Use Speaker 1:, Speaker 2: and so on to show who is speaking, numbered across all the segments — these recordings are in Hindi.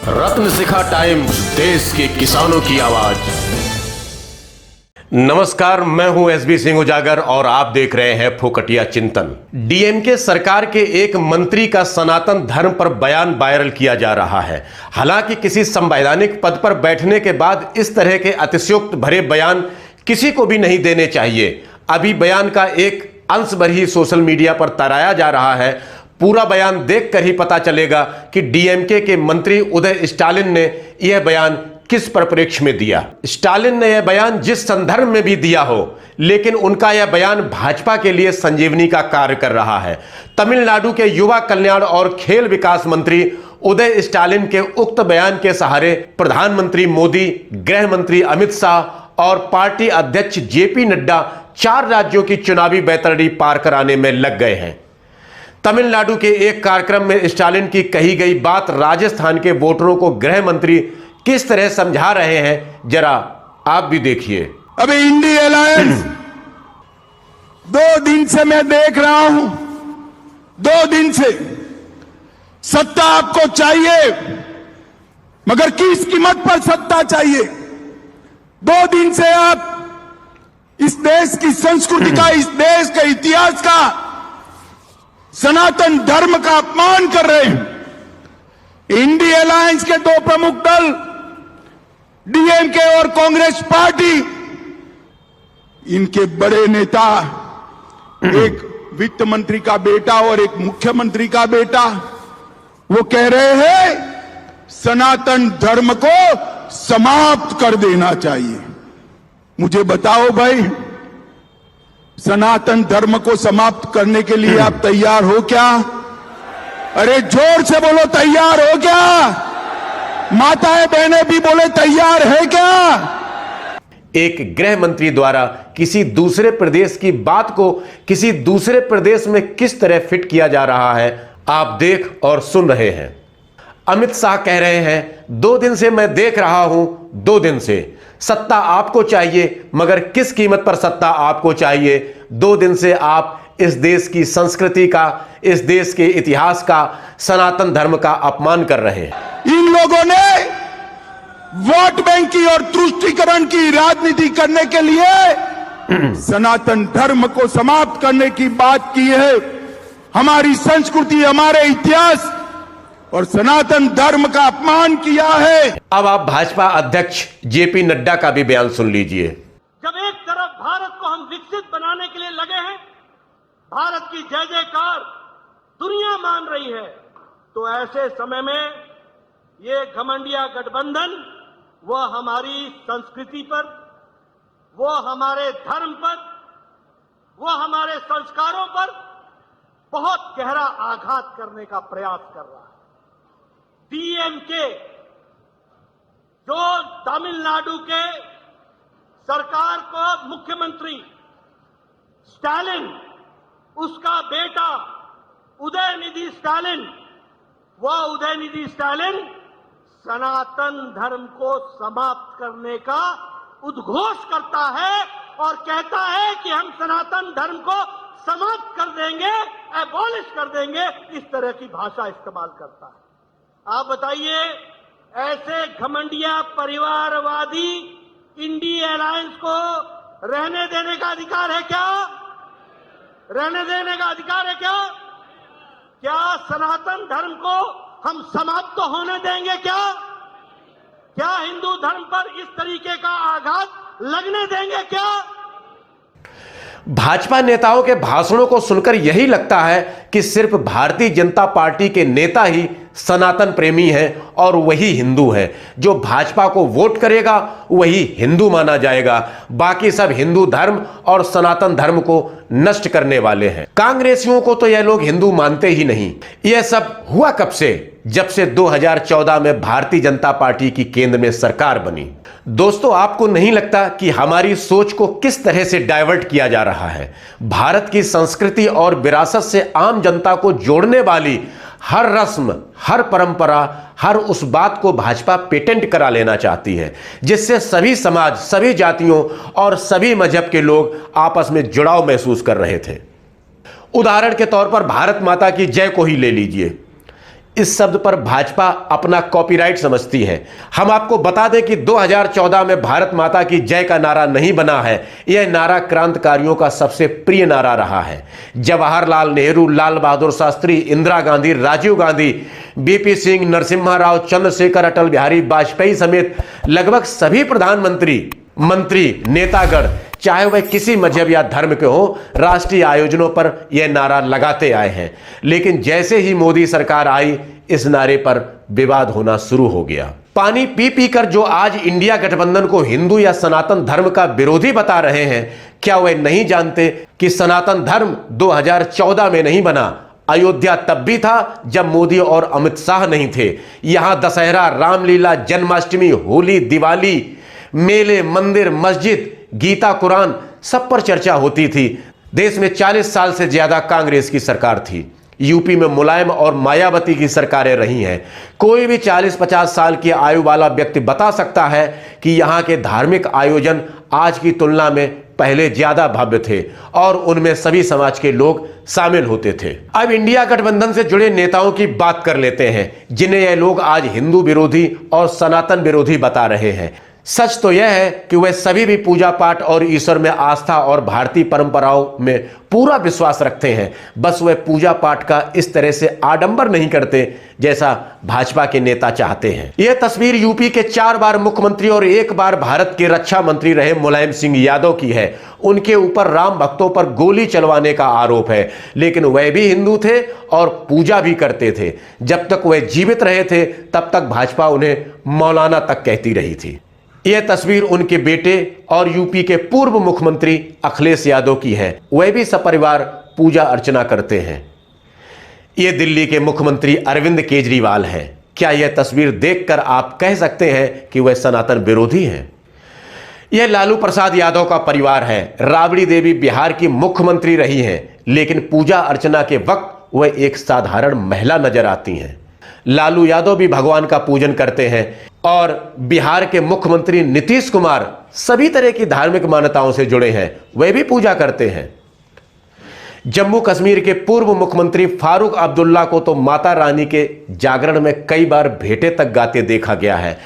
Speaker 1: रत्न शिखा टाइम्स, देश के किसानों की आवाज। नमस्कार, मैं हूं एसबी सिंह उजागर और आप देख रहे हैं फोकटिया चिंतन। डीएमके सरकार के एक मंत्री का सनातन धर्म पर बयान वायरल किया जा रहा है। हालांकि किसी संवैधानिक पद पर बैठने के बाद इस तरह के अतिशयोक्त भरे बयान किसी को भी नहीं देने चाहिए। अभी बयान का एक अंश भर ही सोशल मीडिया पर तराया जा रहा है। पूरा बयान देखकर ही पता चलेगा कि डीएमके के मंत्री उदय स्टालिन ने यह बयान किस परिप्रेक्ष्य में दिया। स्टालिन ने यह बयान जिस संदर्भ में भी दिया हो, लेकिन उनका यह बयान भाजपा के लिए संजीवनी का कार्य कर रहा है। तमिलनाडु के युवा कल्याण और खेल विकास मंत्री उदय स्टालिन के उक्त बयान के सहारे प्रधानमंत्री मोदी, गृह मंत्री अमित शाह और पार्टी अध्यक्ष जेपी नड्डा 4 राज्यों की चुनावी बैतरणी पार कराने में लग गए हैं। तमिलनाडु के एक कार्यक्रम में स्टालिन की कही गई बात राजस्थान के वोटरों को गृह मंत्री किस तरह समझा रहे हैं, जरा आप भी देखिए।
Speaker 2: अभी इंडी अलायंस 2 दिन से मैं देख रहा हूं, 2 दिन से सत्ता आपको चाहिए, मगर किस कीमत पर सत्ता चाहिए। 2 दिन से आप इस देश की संस्कृति का, इस देश के इतिहास का, सनातन धर्म का अपमान कर रहे हैं। इंडी अलायंस के 2 प्रमुख दल डीएमके और कांग्रेस पार्टी, इनके बड़े नेता, एक वित्त मंत्री का बेटा और एक मुख्यमंत्री का बेटा, वो कह रहे हैं सनातन धर्म को समाप्त कर देना चाहिए। मुझे बताओ भाई, सनातन धर्म को समाप्त करने के लिए आप तैयार हो क्या? अरे जोर से बोलो, तैयार हो क्या? माताएं बहनें भी बोले तैयार है क्या?
Speaker 1: एक गृह मंत्री द्वारा किसी दूसरे प्रदेश की बात को किसी दूसरे प्रदेश में किस तरह फिट किया जा रहा है, आप देख और सुन रहे हैं। अमित शाह कह रहे हैं 2 दिन से मैं देख रहा हूं, 2 दिन से सत्ता आपको चाहिए, मगर किस कीमत पर सत्ता आपको चाहिए। 2 दिन से आप इस देश की संस्कृति का, इस देश के इतिहास का, सनातन धर्म का अपमान कर रहे हैं।
Speaker 2: इन लोगों ने वोट बैंक की और तुष्टीकरण की राजनीति करने के लिए सनातन धर्म को समाप्त करने की बात की है। हमारी संस्कृति, हमारे इतिहास और सनातन धर्म का अपमान किया है।
Speaker 1: अब आप भाजपा अध्यक्ष जेपी नड्डा का भी बयान सुन लीजिए।
Speaker 3: जब एक तरफ भारत को हम विकसित बनाने के लिए लगे हैं, भारत की जय जयकार दुनिया मान रही है, तो ऐसे समय में ये घमंडिया गठबंधन वह हमारी संस्कृति पर, वो हमारे धर्म पर, वो हमारे संस्कारों पर बहुत गहरा आघात करने का प्रयास कर रहा है। डीएमके जो तमिलनाडु के सरकार को मुख्यमंत्री स्टालिन, उसका बेटा उदयनिधि स्टालिन, वह उदयनिधि स्टालिन सनातन धर्म को समाप्त करने का उद्घोष करता है और कहता है कि हम सनातन धर्म को समाप्त कर देंगे, एबॉलिश कर देंगे। इस तरह की भाषा इस्तेमाल करता है। आप बताइए, ऐसे घमंडिया परिवारवादी इंडी अलायंस को रहने देने का अधिकार है क्या? रहने देने का अधिकार है क्या? क्या सनातन धर्म को हम समाप्त तो होने देंगे क्या? क्या हिंदू धर्म पर इस तरीके का आघात लगने देंगे क्या?
Speaker 1: भाजपा नेताओं के भाषणों को सुनकर यही लगता है कि सिर्फ भारतीय जनता पार्टी के नेता ही सनातन प्रेमी हैं और वही हिंदू है। जो भाजपा को वोट करेगा वही हिंदू माना जाएगा। बाकी सब हिंदू धर्म और सनातन धर्म को नष्ट करने वाले हैं। कांग्रेसियों को तो यह लोग हिंदू मानते ही नहीं। यह सब हुआ कब से? जब से 2014 में भारतीय जनता पार्टी की केंद्र में सरकार बनी। दोस्तों, आपको नहीं लगता कि हमारी सोच को किस तरह से डाइवर्ट किया जा रहा है? भारत की संस्कृति और विरासत से आम जनता को जोड़ने वाली हर रस्म, हर परंपरा, हर उस बात को भाजपा पेटेंट करा लेना चाहती है, जिससे सभी समाज, सभी जातियों और सभी मजहब के लोग आपस में जुड़ाव महसूस कर रहे थे। उदाहरण के तौर पर भारत माता की जय को ही ले लीजिए। इस शब्द पर भाजपा अपना कॉपीराइट समझती है। हम आपको बता दें कि 2014 में भारत माता की जय का नारा नहीं बना है, यह नारा क्रांतिकारियों का सबसे प्रिय नारा रहा है। जवाहरलाल नेहरू, लाल बहादुर शास्त्री, इंदिरा गांधी, राजीव गांधी, बीपी सिंह, नरसिम्हा राव, चंद्रशेखर, अटल बिहारी वाजपेयी समेत लगभग सभी प्रधानमंत्री, मंत्री, नेतागण, चाहे वह किसी मजहब या धर्म के हो, राष्ट्रीय आयोजनों पर यह नारा लगाते आए हैं। लेकिन जैसे ही मोदी सरकार आई, इस नारे पर विवाद होना शुरू हो गया। पानी पी पी कर जो आज इंडिया गठबंधन को हिंदू या सनातन धर्म का विरोधी बता रहे हैं, क्या वह नहीं जानते कि सनातन धर्म 2014 में नहीं बना? अयोध्या तब भी था जब मोदी और अमित शाह नहीं थे। यहां दशहरा, रामलीला, जन्माष्टमी, होली, दिवाली, मेले, मंदिर, मस्जिद, गीता, कुरान, सब पर चर्चा होती थी। देश में 40 साल से ज्यादा कांग्रेस की सरकार थी। यूपी में मुलायम और मायावती की सरकारें रही हैं। कोई भी 40-50 साल की आयु वाला व्यक्ति बता सकता है कि यहां के धार्मिक आयोजन आज की तुलना में पहले ज्यादा भव्य थे और उनमें सभी समाज के लोग शामिल होते थे। अब इंडिया गठबंधन से जुड़े नेताओं की बात कर लेते हैं, जिन्हें यह लोग आज हिंदू विरोधी और सनातन विरोधी बता रहे हैं। सच तो यह है कि वे सभी भी पूजा पाठ और ईश्वर में आस्था और भारतीय परंपराओं में पूरा विश्वास रखते हैं। बस वे पूजा पाठ का इस तरह से आडंबर नहीं करते जैसा भाजपा के नेता चाहते हैं। यह तस्वीर यूपी के 4 बार मुख्यमंत्री और 1 बार भारत के रक्षा मंत्री रहे मुलायम सिंह यादव की है। उनके ऊपर राम भक्तों पर गोली चलवाने का आरोप है, लेकिन वह भी हिंदू थे और पूजा भी करते थे। जब तक वह जीवित रहे थे तब तक भाजपा उन्हें मौलाना तक कहती रही थी। यह तस्वीर उनके बेटे और यूपी के पूर्व मुख्यमंत्री अखिलेश यादव की है। वह भी सपरिवार पूजा अर्चना करते हैं। यह दिल्ली के मुख्यमंत्री अरविंद केजरीवाल हैं। क्या यह तस्वीर देखकर आप कह सकते हैं कि वह सनातन विरोधी हैं? यह लालू प्रसाद यादव का परिवार है। राबड़ी देवी बिहार की मुख्यमंत्री रही हैं, लेकिन पूजा अर्चना के वक्त वह एक साधारण महिला नजर आती हैं। लालू यादव भी भगवान का पूजन करते हैं और बिहार के मुख्यमंत्री नीतीश कुमार सभी तरह की धार्मिक मान्यताओं से जुड़े हैं, वे भी पूजा करते हैं। जम्मू कश्मीर के पूर्व मुख्यमंत्री फारूक अब्दुल्ला को तो माता रानी के जागरण में कई बार भेंटे तक गाते देखा गया है।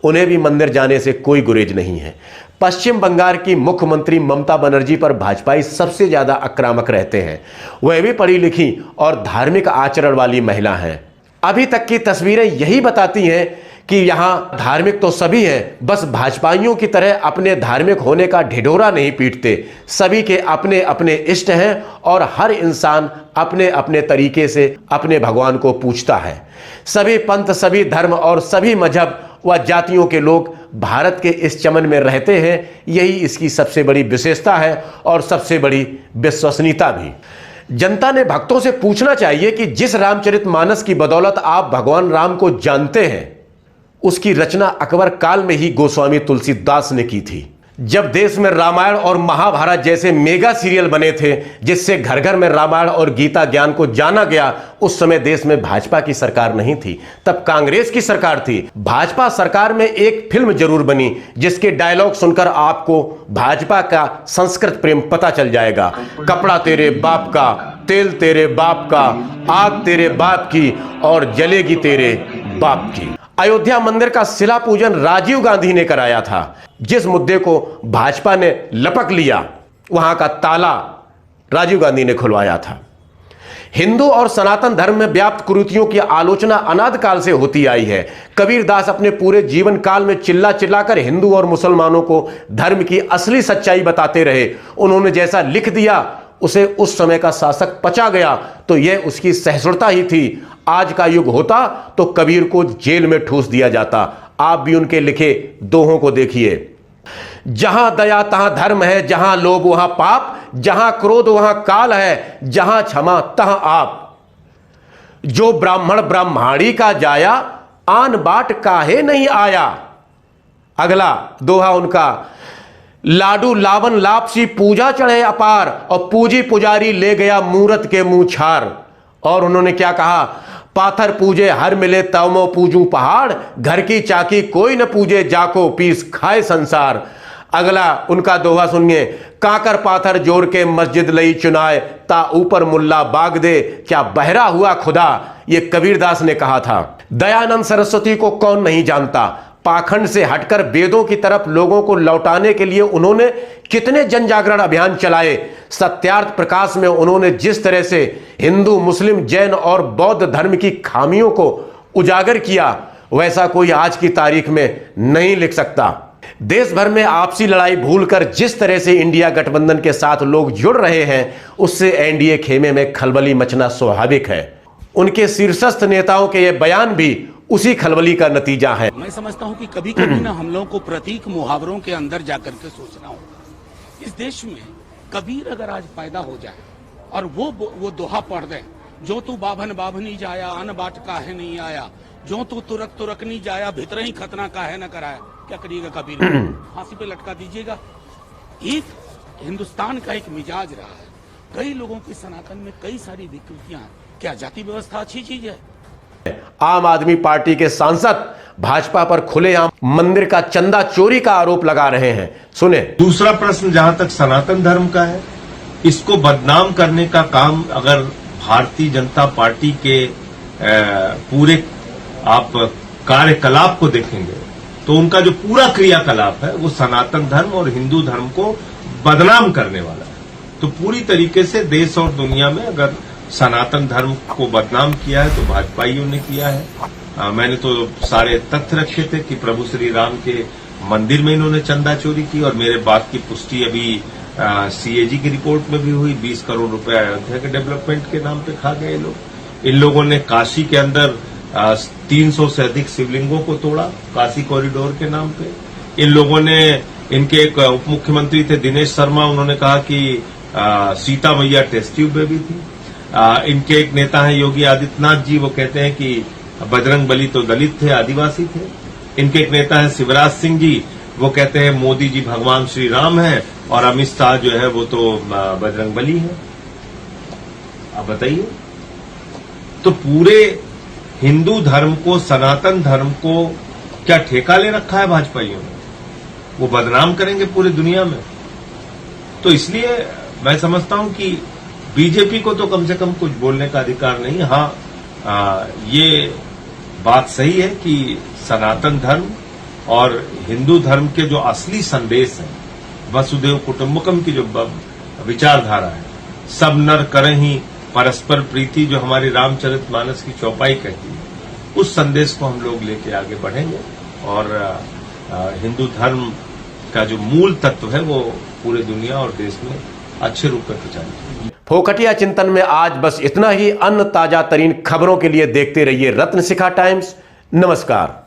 Speaker 1: उन्हें भी मंदिर जाने से कोई गुरेज नहीं है। पश्चिम बंगाल की मुख्यमंत्री ममता बनर्जी पर भाजपाई सबसे ज्यादा आक्रामक रहते हैं। वह भी पढ़ी लिखी और धार्मिक आचरण वाली महिला हैं। अभी तक की तस्वीरें यही बताती हैं कि यहां धार्मिक तो सभी हैं, बस भाजपाइयों की तरह अपने धार्मिक होने का ढिढोरा नहीं पीटते। सभी के अपने अपने इष्ट हैं और हर इंसान अपने अपने तरीके से अपने भगवान को पूजता है। सभी पंथ, सभी धर्म और सभी मजहब व जातियों के लोग भारत के इस चमन में रहते हैं। यही इसकी सबसे बड़ी विशेषता है और सबसे बड़ी विश्वसनीयता भी। जनता ने भक्तों से पूछना चाहिए कि जिस रामचरितमानस की बदौलत आप भगवान राम को जानते हैं, उसकी रचना अकबर काल में ही गोस्वामी तुलसीदास ने की थी। जब देश में रामायण और महाभारत जैसे मेगा सीरियल बने थे, जिससे घर घर में रामायण और गीता ज्ञान को जाना गया, उस समय देश में भाजपा की सरकार नहीं थी, तब कांग्रेस की सरकार थी। भाजपा सरकार में एक फिल्म जरूर बनी जिसके डायलॉग सुनकर आपको भाजपा का संस्कृत प्रेम पता चल जाएगा। कपड़ा तेरे बाप का, तेल तेरे बाप का, आग तेरे बाप की और जलेगी तेरे बाप की। अयोध्या मंदिर का शिला पूजन राजीव गांधी ने कराया था। जिस मुद्दे को भाजपा ने लपक लिया, वहां का ताला राजीव गांधी ने खुलवाया था। हिंदू और सनातन धर्म में व्याप्त कुरीतियों की आलोचना अनाद काल से होती आई है। कबीरदास अपने पूरे जीवन काल में चिल्ला चिल्लाकर हिंदू और मुसलमानों को धर्म की असली सच्चाई बताते रहे। उन्होंने जैसा लिख दिया उसे उस समय का शासक पचा गया, तो यह उसकी सहिष्णुता ही थी। आज का युग होता तो कबीर को जेल में ठूस दिया जाता। आप भी उनके लिखे दोहों को देखिए। जहां दया तहां धर्म है, जहां लोभ वहां पाप, जहां क्रोध वहां काल है, जहां क्षमा तहां आप। जो ब्राह्मण ब्राह्मणी का जाया, आन बाट काहे नहीं आया। अगला दोहा उनका, लाडू लावन लापसी पूजा चढ़े अपार, और पूजी पुजारी ले गया मूरत के मुंह छार। और उन्होंने क्या कहा, पाथर पूजे हर मिले तवमो पूजू पहाड़, घर की चाकी कोई न पूजे जाको पीस खाए संसार। अगला उनका दोहा सुनिए, काकर पाथर जोर के मस्जिद लई चुनाए, ता ऊपर मुल्ला बाग दे, क्या बहरा हुआ खुदा, ये कबीरदास ने कहा था। दयानंद सरस्वती को कौन नहीं जानता। पाखंड से हटकर वेदों की तरफ लोगों को लौटाने के लिए उन्होंने कितने जन जागरण अभियान चलाए। सत्यार्थ प्रकाश में उन्होंने जिस तरह से हिंदू, मुस्लिम, जैन और बौद्ध धर्म की खामियों को उजागर किया, वैसा कोई आज की तारीख में नहीं लिख सकता। देश भर में आपसी लड़ाई भूलकर जिस तरह से इंडिया गठबंधन के साथ लोग जुड़ रहे हैं, उससे एनडीए खेमे में खलबली मचना स्वाभाविक है। उनके शीर्षस्थ नेताओं के ये बयान भी उसी खलबली का नतीजा है।
Speaker 4: मैं समझता हूं कि कभी कभी ना हम लोगों को प्रतीक मुहावरों के अंदर जाकर के सोचना होगा। इस देश में कबीर अगर आज पैदा हो जाए और वो दोहा पढ़ दे, जो तू बाभन बाभनी जाया, अन बाट काहे नहीं आया, जो तू तुरक तुरक नहीं जाया, भीतर ही खतना काहे न कराया, क्या करिएगा कबीर? फांसी पे लटका दीजिएगा। एक हिंदुस्तान का एक मिजाज रहा है, कई लोगों की सनातन में कई सारी विकृतियां हैं। क्या जाति व्यवस्था अच्छी चीज है?
Speaker 1: आम आदमी पार्टी के सांसद भाजपा पर खुलेआम मंदिर का चंदा चोरी का आरोप लगा रहे हैं। सुने।
Speaker 5: दूसरा प्रश्न जहां तक सनातन धर्म का है, इसको बदनाम करने का काम अगर भारतीय जनता पार्टी के पूरे आप कार्यकलाप को देखेंगे तो उनका जो पूरा क्रियाकलाप है वो सनातन धर्म और हिंदू धर्म को बदनाम करने वाला है। तो पूरी तरीके से देश और दुनिया में अगर सनातन धर्म को बदनाम किया है तो भाजपाइयों ने किया है। मैंने तो सारे तथ्य रखे थे कि प्रभु श्री राम के मंदिर में इन्होंने चंदा चोरी की, और मेरे बात की पुष्टि अभी सीएजी की रिपोर्ट में भी हुई। 20 करोड़ रुपए अयोध्या के डेवलपमेंट के नाम पे खा गए लोग। इन लोगों ने काशी के अंदर 300 से अधिक शिवलिंगों को तोड़ा काशी कॉरिडोर के नाम पे। इन लोगों ने, इनके एक उप मुख्यमंत्री थे दिनेश शर्मा, उन्होंने कहा कि सीता मैया टेस्ट ट्यूब बेबी थी। इनके एक नेता हैं योगी आदित्यनाथ जी, वो कहते हैं कि बजरंग बली तो दलित थे, आदिवासी थे। इनके एक नेता हैं शिवराज सिंह जी, वो कहते हैं मोदी जी भगवान श्री राम हैं और अमित शाह जो है वो तो बजरंग बली है। आप बताइए, तो पूरे हिंदू धर्म को, सनातन धर्म को क्या ठेका ले रखा है भाजपाइयों ने? वो बदनाम करेंगे पूरी दुनिया में। तो इसलिए मैं समझता हूं कि बीजेपी को तो कम से कम कुछ बोलने का अधिकार नहीं। हाँ, ये बात सही है कि सनातन धर्म और हिंदू धर्म के जो असली संदेश हैं, वसुदेव कुटुंबकम की जो विचारधारा है, सब नर करहीं परस्पर प्रीति, जो हमारी रामचरितमानस की चौपाई कहती है, उस संदेश को हम लोग लेके आगे बढ़ेंगे और हिंदू धर्म का जो मूल तत्व है वो पूरे दुनिया और देश में अच्छे रूप में प्रचारित।
Speaker 1: फोकटिया चिंतन में आज बस इतना ही। अन्य ताजा तरीन खबरों के लिए देखते रहिए रत्न शिखा टाइम्स। नमस्कार।